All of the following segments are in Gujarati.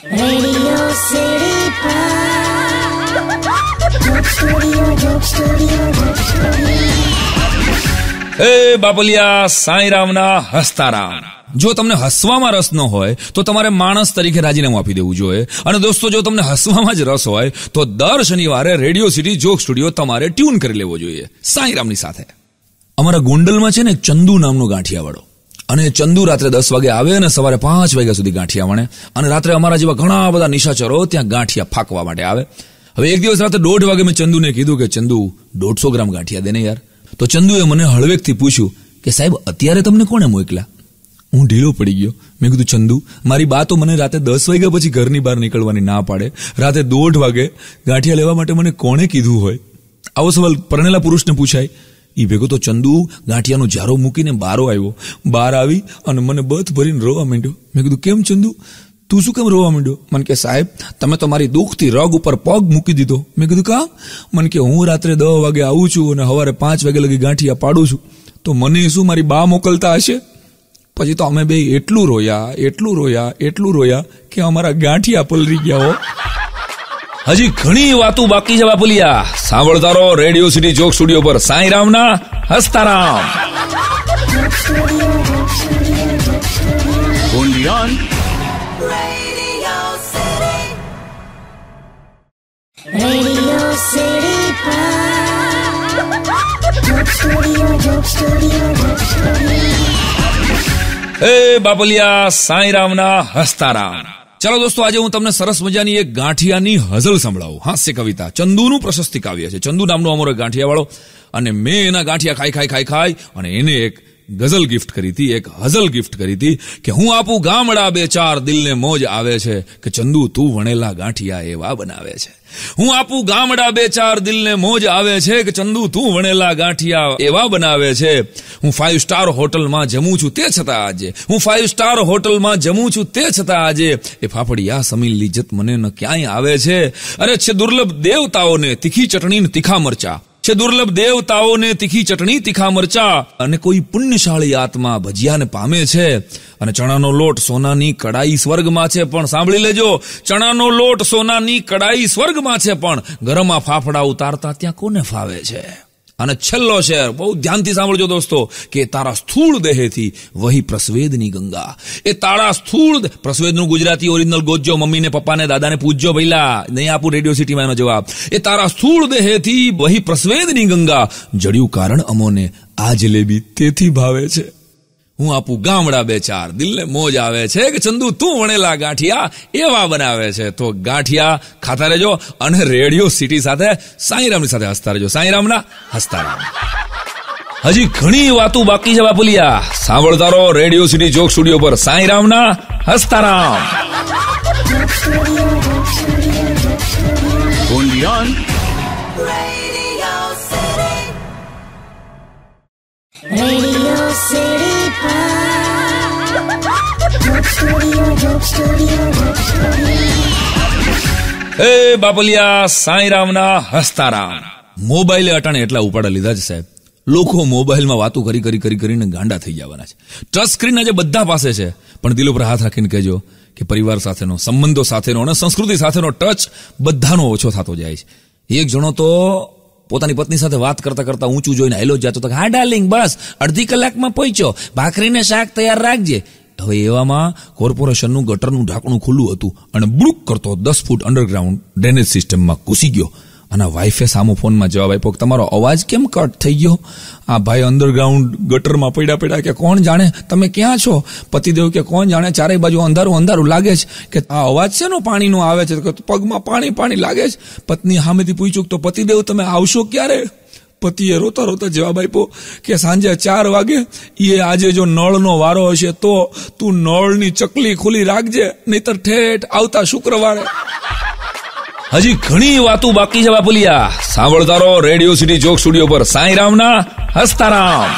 Radio City Joke Studio. એ બાપલિયા સાંઈરામના હસ્તારામ. જો તમને હસવામાં રસ ન હોય તો તમારે માણસ તરીકે રાજીનામું આપી દેવું જોઈએ. અને દોસ્તો, જો તમને હસવામાં જ રસ હોય તો દર શનિવારે રેડિયો સિટી જોક સ્ટુડિયો તમારે ટ્યુન કરી લેવો જોઈએ સાંઈરામની સાથે. અમારા ગોંડલમાં છે ને એક ચંદુ નામનો ગાંઠિયાવાળો, અને ચંદુ રાત્રે 10 વાગે આવે અને સવારે 5 વાગ્યા સુધી ગાંઠિયા વણે. અને રાત્રે અમારા જેવા ઘણા બધા નિશાચરો ત્યાં ગાંઠિયા ફાંકવા માટે આવે. હવે એક દિવસ રાત્રે 1:30 વાગે મેં ચંદુને કીધું કે ચંદુ 150 ગ્રામ ગાંઠિયા દેને યાર. તો ચંદુએ મને હળવેકથી પૂછ્યું કે સાહેબ અત્યારે તમને કોણે મોકલ્યા? હું ઢીલો પડી ગયો. મેં કીધું ચંદુ, મારી બા તો મને રાતે 10 વાગ્યા પછી ઘરની બહાર નીકળવાની ના પાડે. રાતે 1:30 વાગે ગાંઠિયા લેવા માટે મને કોણે કીધું હોય? આવો સવાલ પરણેલા પુરુષને પૂછાય. ઈ ભેગો તો ચંદુ ગાંઠિયાનો જારો મૂકીને બારો આવ્યો. બહાર આવી અને મને બથ ભરીને રોવા માંડ્યો. મેં કીધું કેમ ચંદુ, તું શું કેમ રોવા માંડ્યો? મને કે સાહેબ તમે તો મારી દુઃખથી રગ ઉપર પગ મૂકી દીધો. મેં કીધું કા? મને કે હું રાત્રે 10 વાગે આવું છું અને સવારે 5 વાગે લગી ગાંઠિયા પાડું છું, તો મને શું મારી બા મોકલતા હશે? પછી તો અમે બે એટલું રોયા કે અમારા ગાંઠિયા પલરી ગયા હો. હજી ઘણી વાતો બાકી છે બાપુલિયા. સાંભળતા રહો રેડિયો સિટી જોક સ્ટુડિયો પર સાંઈરામના હસ્તારામ. Only on Radio City Joke Studio. એ બાપલિયા સાંઈરામના હસ્તારામ. ચાલો દોસ્તો, આજે હું તમને સરસ મજાની એક ગાંઠિયાની હઝલ સંભળાવું. હાસ્ય કવિતા, ચંદુનું પ્રશસ્તિ કાવ્ય છે. ચંદુ નામનો અમારો ગાંઠિયાવાળો, અને મેં એના ગાંઠિયા ખાઈ અને એને એક ગઝલ ગિફ્ટ કરી હતી, એક હઝલ ગિફ્ટ કરી હતી કે હું આપું ગામડા 2-4 દિલને મોજ આવે છે કે ચંદુ તું વણેલા ગાંઠિયા એવા બનાવે છે. હું આપું ગામડા 2-4 દિલને મોજ આવે છે કે ચંદુ તું વણેલા ગાંઠિયા એવા બનાવે છે. હું 5 સ્ટાર હોટલમાં જમું છું તે છતાં આજે એ ફાફડિયા સમીલ લિજ્જત મને ન ક્યાંય આવે છે. અરે છે દુર્લભ દેવતાઓને તીખી ચટણી તીખા મરચા અને કોઈ પુણ્યશાળી આત્મા ભજીયાને પામે છે. અને ચણાનો લોટ સોનાની કડાઈ સ્વર્ગમાં છે, પણ સાંભળી લેજો, ચણાનો લોટ સોનાની કડાઈ સ્વર્ગમાં છે, પણ ગરમા ફાફડા ઉતારતા ત્યાં કોને ફાવે છે? અને છેલ્લો શેર બહુ ધ્યાનથી સાંભળજો દોસ્તો, કે તારા સ્થૂળ દેહેથી વહી પ્રસ્વેદની ગંગા. એ તારા સ્થૂળ પ્રસ્વેદનું ગુજરાતી ઓરિજિનલ ગોતજો, મમ્મીને પપ્પાને દાદાને પૂછજો ભઈલા, નહીં આપું રેડિયો સિટીમાં એનો જવાબ. એ તારા સ્થૂળ દેહેથી વહી પ્રસ્વેદની ગંગા, જડ્યું કારણ અમોને આ જલેબી તેથી ભાવે છે. હું આપું ગામડા 2-4 દિલને મોજ આવે છે કે ચંદુ તું વણેલા ગાંઠિયા એવા બનાવે છે. તો ગાંઠિયા ખાતા રહેજો અને રેડિયો સિટી સાથે સાંઈરામની સાથે હસતા રહેજો. સાંઈરામના હસ્તારામ. હજી ઘણી વાતો બાકી છે બાપુલિયા. સાંભળતા રહો રેડિયો સિટી જોક સ્ટુડિયો પર સાંઈરામના હસ્તારામ. only on Radio City Joke Studio. એ બાપલિયા સાંઈરામના હસ્તારામ. મોબાઈલે અટાણે એટલા ઉપાડા લીધા છે સાહેબ, લોકો મોબાઈલમાં વાતો કરીને ગાંડા થઈ જવાના છે. ટચ સ્ક્રીન આજે બધા પાસે છે, પણ દિલ ઉપર હાથ રાખીને કહેજો કે પરિવાર સાથેનો, સંબંધો સાથેનો અને સંસ્કૃતિ સાથેનો ટચ બધાનો ઓછો થતો જાય છે. એક જણો તો પોતાની પત્ની સાથે વાત કરતા ઊંચું જોઈને હેલો જતો હતો, હા ડાર્લિંગ બસ અડધી કલાકમાં પહોંચ્યો, ભાખરીને શાક તૈયાર રાખજે. હવે એવામાં કોર્પોરેશનનું ગટરનું ઢાંકણું ખુલ્લું હતું અને બ્રુક કરતો 10 ફૂટ અંડરગ્રાઉન્ડ ડ્રેનેજ સિસ્ટમમાં ઘૂસી ગયો. અને વાઈફે સામો ફોનમાં જવાબ આપ્યો કે તમારો અવાજ કેમ કટ થઈ ગયો? આ ભાઈ અંડરગ્રાઉન્ડ ગટરમાં પડ્યા કે કોણ જાણે તમે ક્યાં છો? પતિદેવ કે કોણ જાણે, ચારેય બાજુ અંધારું લાગે છે, કે આ અવાજ છે નો પાણીનો આવે છે, પગમાં પાણી લાગે છે. પત્ની સામેથી પૂછ્યું તો પતિદેવ તમે આવશો ક્યારે? પતિએ રોતા જવાબ આપ્યો કે સાંજે 4 વાગે. એ આજે જો નળનો વારો હશે તો તું નળની ચકલી ખુલી રાખજે, નહીતર ઠેઠ આવતા શુક્રવારે. હજી ઘણી વાતો બાકી છે બાપુલિયા. સાંભળતા રહો રેડિયો સિટી જોક સ્ટુડિયો પર સાંઈરામના હસ્તારામ.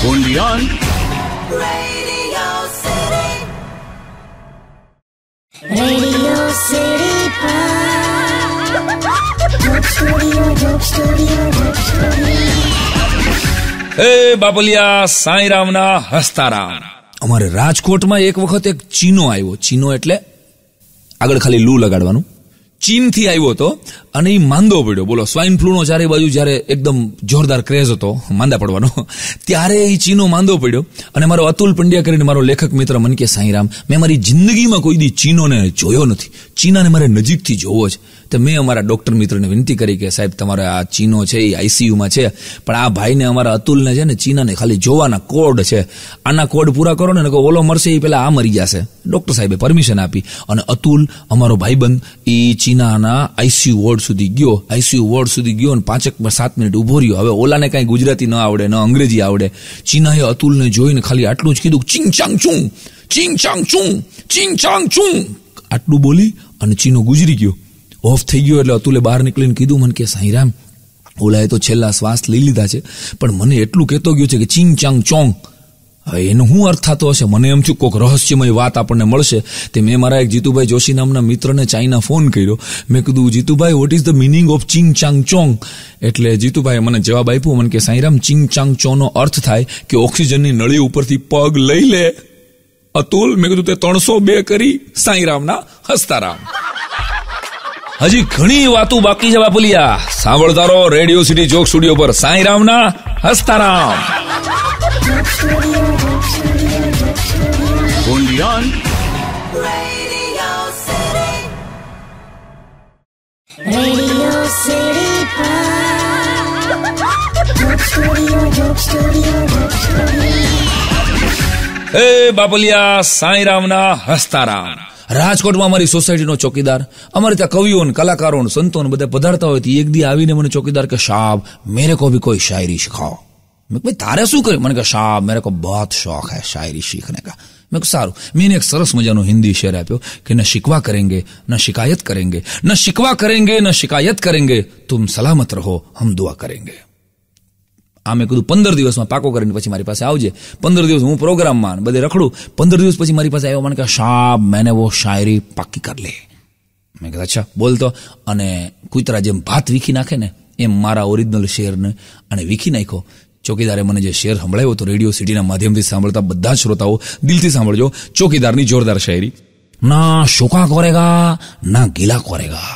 only on Radio City Joke Studio. એ બાપલિયા સાંઈરામના હસ્તારામ. અમારે રાજકોટમાં એક વખત એક ચીનો આવ્યો. ચીનો એટલે આગળ ખાલી લૂ લગાડવાનું. ચીનથી આવ્યો હતો અને એ માંદો પડ્યો. બોલો, સ્વાઇન ફ્લૂનો ચારે બાજુ જયારે એકદમ જોરદાર ક્રેઝ હતો માંદા પડવાનો, ત્યારે એ ચીનો માંદો પડ્યો. અને મારો અતુલ પંડ્યા કરીને મારો લેખક મિત્ર મને કે સાંઈરામ, મેં મારી જિંદગીમાં કોઈ દી ચીનોને જોયો નથી, ચીનાને મારે નજીકથી જોવો છે. તો મેં અમારા ડોક્ટર મિત્રને વિનંતી કરી કે સાહેબ, તમારે આ ચીનો છે એ આઈસીયુમાં છે, પણ આ ભાઈને અમારા અતુલને છે ને ચીનાને ખાલી જોવાના કોડ છે, આના કોડ પૂરા કરો ને ઓલો મરશે એ પેલા આ મરી જશે. ડોક્ટર સાહેબે પરમિશન આપી અને અતુલ અમારો ભાઈબંધ એ ચીનાના આઈસીયુ વોર્ડ સુધી ગયો. આઈસીયુ વોર્ડ સુધી ગયો અને 5-7 મિનિટ ઉભો રહ્યો. હવે ઓલાને કઈ ગુજરાતી ન આવડે, ન અંગ્રેજી આવડે. ચીનાએ અતુલને જોઈને ખાલી આટલું જ કીધું, ચિંગ ચાંગ ચુંગ, ચિંગ ચાંગ ચુંગ, ચિંગ ચાંગ ચુંગ, આટલું બોલી અને ચીનો ગુજરી ગયો. ઓફ થઈ ગયો એટલે અતુલે બહાર નીકળીને કીધું મને કે સાંઈરામ, ઓલાએ તો છેલ્લા શ્વાસ લઈ લીધા છે, પણ મને એટલું કહેતો ગયો છે કે ચિંગ ચાંગ ચોંગ. હવે એનો શું અર્થ થતો હશે? મને એમ થયું કોઈક રહસ્યમય વાત આપણને મળશે. તે મેં મારા એક જીતુભાઈ જોશી નામના મિત્રને ચાઇના ફોન કર્યો. મેં કીધું, Jitubhai, what is the meaning of ching chang chong? એટલે જીતુભાઈ મને જવાબ આપ્યો મને કે સાંઈરામ, ચિંગ ચાંગ ચોનો અર્થ થાય કે ઓક્સિજનની નળી ઉપરથી પગ લઈ લે. અતુલ, મેં કીધું તે 302 કરી સાંઈરામના હસ્તારામ. હજી ઘણી વાતો બાકી છે બાપુલિયા. સાંભળતા રહો રેડિયો સિટી જોક સ્ટુડિયો પર સાંઈરામના હસ્તારામ. Radio City Joke Studio, Joke Studio, Joke Studio. એ બાપુલિયા, સાંઈરામના હસ્તારામ. રાજકોટમાં અમારી સોસાયટીનો ચોકીદાર, અમારે ત્યાં કવિઓ ને કલાકારો ને સંતો ને બધા પધારતા હોય. એક દી આવીને મને ચોકીદાર કે સાहब मेरे को भी कोई शायरी सिखाओ. મેં ભાઈ તારે શું કર્યું? મને કે સાहब मेरे को बहुत शौक है शायरी सीखने का. મેં કહ્યું સારું. મેં એક સરસ મજાનો હિન્દી શેર આપ્યો કે ન શિકવા કરેંગે ન શિકાયત કરેંગે, ન શિકવા કરેંગે ન શિકાયત કરેંગે, તુમ સલામત રહો હમ દુઆ કરેંગે. આ મેં કીધું 15 દિવસમાં પાકો કરીને પછી મારી પાસે આવજે. 15 દિવસ હું પ્રોગ્રામમાં બધે રખડું. 15 દિવસ પછી મારી પાસે આવ્યો. મને કહે સાहब मैंने वो शायरी પાકી કર લે. મેં કીધું અચ્છા બોલતો. અને કૂતરા જેમ ભાત વીખી નાખે ને એમ મારા ઓરિજિનલ શેરને અને વીખી નાખ્યો. ચોકીદારે મને જે શેર સંભળાયો તો રેડિયો સિટીના માધ્યમથી સાંભળતા બધા જ શ્રોતાઓ દિલથી સાંભળજો. ચોકીદારની જોરદાર શાયરી. ના શોકા કરેગા ના ગીલા કરેગા,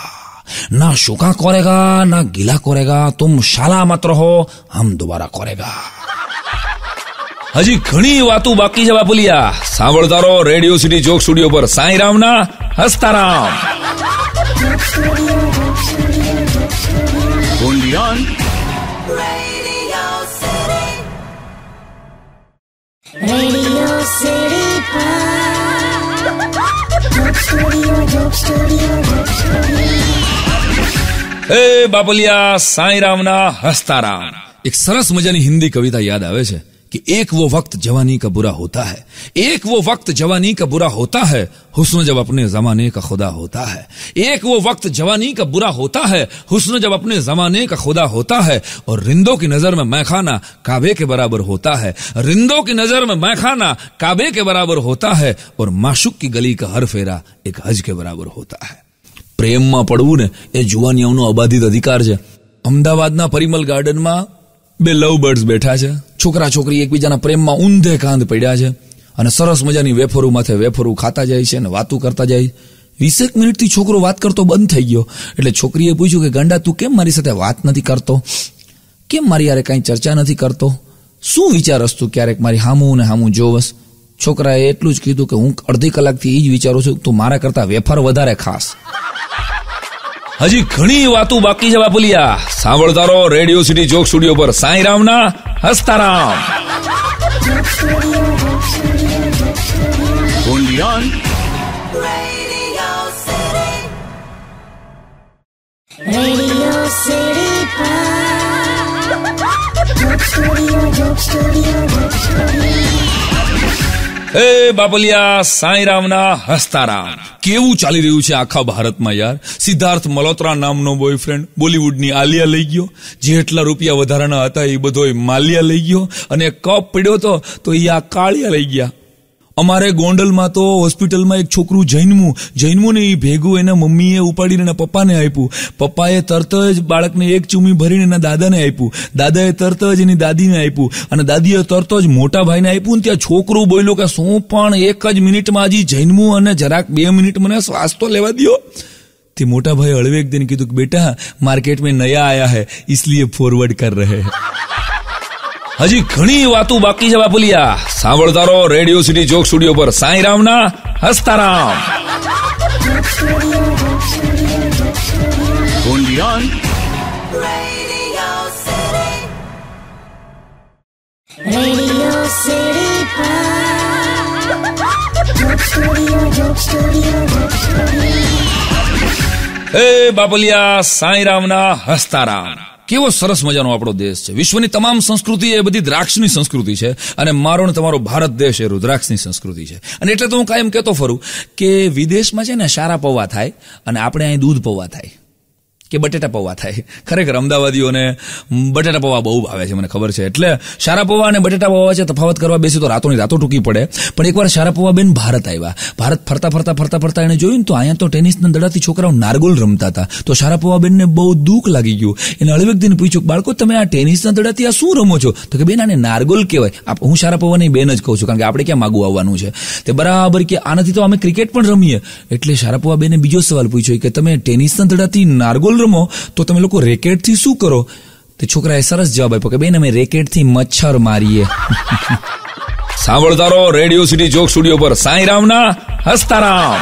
ना शुका करेगा ना गीला करेगा, तुम सलामत रहो हम दोबारा करेगा. હજી ઘણી વાતો બાકી છે બાપુલિયા. સાંભળતા રહો રેડિયો સિટી જોક સ્ટુડિયો પર સાંઈરામના હસ્તારામ. Radio City Joke Studio, Joke Studio, Joke Studio. એ બાપુલિયા, સાંઈરામના હસ્તારામ. એક સરસ મજાની હિન્દી કવિતા યાદ આવે છે कि एक वो वक्त जवानी का बुरा होता है, एक वो वक्त जवानी का बुरा होता है, हुस्न जब अपने जमाने का खुदा होता है. एक वो वक्त जवानी का बुरा होता है, हुस्न जब अपने जमाने का खुदा होता है, और रिंदों की नजर में मैखाना काबे के बराबर होता है. रिंदों की नजर में मैखाना काबे के बराबर होता है, और माशूक की गली का हर फेरा एक हज के बराबर होता है. પ્રેમમાં પડવું ને એ જુવાનિયાઓનો અબાધિત અધિકાર છે. અમદાવાદના પરિમલ ગાર્ડનમાં 2 લવ બર્ડ્સ બેઠા છે. છોકરા છોકરી એકબીજાના પ્રેમમાં ઊંધે કાંધ પડ્યા છે અને સરસ મજાની વેફરો માથે વેફરો ખાતા જાય છે અને વાતો કરતા જાય. 20 મિનિટથી છોકરો વાત કરતો બંધ થઈ ગયો. એટલે છોકરીએ પૂછ્યું કે ગાંડા, તું કેમ મારી સાથે વાત નથી કરતો? કેમ મારી યારે કાંઈ ચર્ચા નથી કરતો? શું વિચારસ તું ક્યારેક મારી હામું ને હામું જોવસ? છોકરાએ એટલું જ કીધું કે હું અડધી કલાકથી એ જ વિચારું છું, તું મારા કરતા વેફર વધારે ખાસ. હજી ઘણી વાતો બાકી છે બાપુલિયા. સાંભળતા રહો રેડિયો સિટી જોક સ્ટુડિયો પર સાંઈરામના હસ્તારામ. Radio City Joke Studio, Joke Studio, Joke Studio. એ બાપલિયા, સાંઈરામના હસ્તારામ. કેવું ચાલી રહ્યું છે આખા ભારતમાં યાર. સિદ્ધાર્થ મલ્હોત્રા નામનો બોયફ્રેન્ડ બોલિવૂડની આલિયા લઈ ગયો. જેટલા રૂપિયા વધારાના હતા એ બધો માલિયા લઈ ગયો, અને કપ પડ્યો તો એ આ કાળિયા લઈ ગયા. અમારે ગોંડલમાં તો હોસ્પિટલમાં એક છોકરું જન્મ્યું ને એ ભેગું એના મમ્મીએ ઉપાડીને એના પપ્પાને આપ્યું. પપ્પાએ તરત જ બાળકને એક ચૂમી ભરીને એના દાદાને આપ્યું. દાદાએ તરત જ એની દાદીને આપ્યું અને દાદીએ તરત જ મોટા ભાઈને આપ્યું. ને ત્યાં છોકરું બોલ્યો કે શું પણ એક જ મિનિટમાં હજી જન્મ્યું અને જરાક 2 મિનિટ મને શ્વાસ તો લેવા દો. તે મોટા ભાઈ હળવે એક દિન કીધું કે બેટા માર્કેટ में नया आया है इसलिए फॉरवर्ड कर रहे हैं. હજી ઘણી વાતો બાકી છે બાપુલિયા. સાંભળતા રહો રેડિયો સિટી જોક સ્ટુડિયો પર સાંઈરામના હસ્તારામ. Radio City Joke Studio, Joke Studio, Joke Studio. હે બાપુલિયા સાંઈરામના હસ્તારામ. કેવો સરસ મજાનો આપણો દેશ છે. વિશ્વની તમામ સંસ્કૃતિ એ બધી દ્રાક્ષની સંસ્કૃતિ છે અને મારો ને તમારો ભારત દેશ એ રુદ્રાક્ષની સંસ્કૃતિ છે. અને એટલે તો હું કાયમ કહેતો ફરું કે વિદેશમાં છે ને સારા પૌવા થાય અને આપણે અહીં દૂધ પૌવા થાય કે બટેટા પૌવા થાય. ખરેખર અમદાવાદીઓને બટેટા પૌવા બહુ ભાવે છે, મને ખબર છે. એટલે સારા પૌવા અને બટેટા પૌવા છે તફાવત કરવા બેસી તો રાતોની રાતો ટૂંકી પડે. પણ એકવાર સારા પૌવા બેન ભારત આવ્યા. ભારત ફરતા એને જોયું તો અહીંયા તો ટેનિસના દડાથી છોકરાઓ નારગોલ રમતા હતા. તો સારા પૌવા બેનને બહુ દુઃખ લાગી ગયું. એને હળવેકદીને પૂછ્યું બાળકો તમે આ ટેનિસના દડાથી આ શું રમો છો? તો કે બેન આને નારગોલ કહેવાય. હું સારા પૌવાની બેન જ કહું છું કારણ કે આપણે ક્યાં માગું આવવાનું છે. તે બરાબર કે આનાથી તો અમે ક્રિકેટ પણ રમીએ. એટલે સારા પૌવા બેને બીજો સવાલ પૂછ્યો કે તમે ટેનિસના દડાથી નારગોલ રમો તો તમે લોકો રેકેટથી શું કરો? તે છોકરાએ સરસ જવાબ આપ્યો કે બેન અમે રેકેટથી મચ્છર મારીએ. સાંભળતા રહો રેડિયો સિટી જોક સ્ટુડિયો પર સાંઈરામના હસ્તારામ.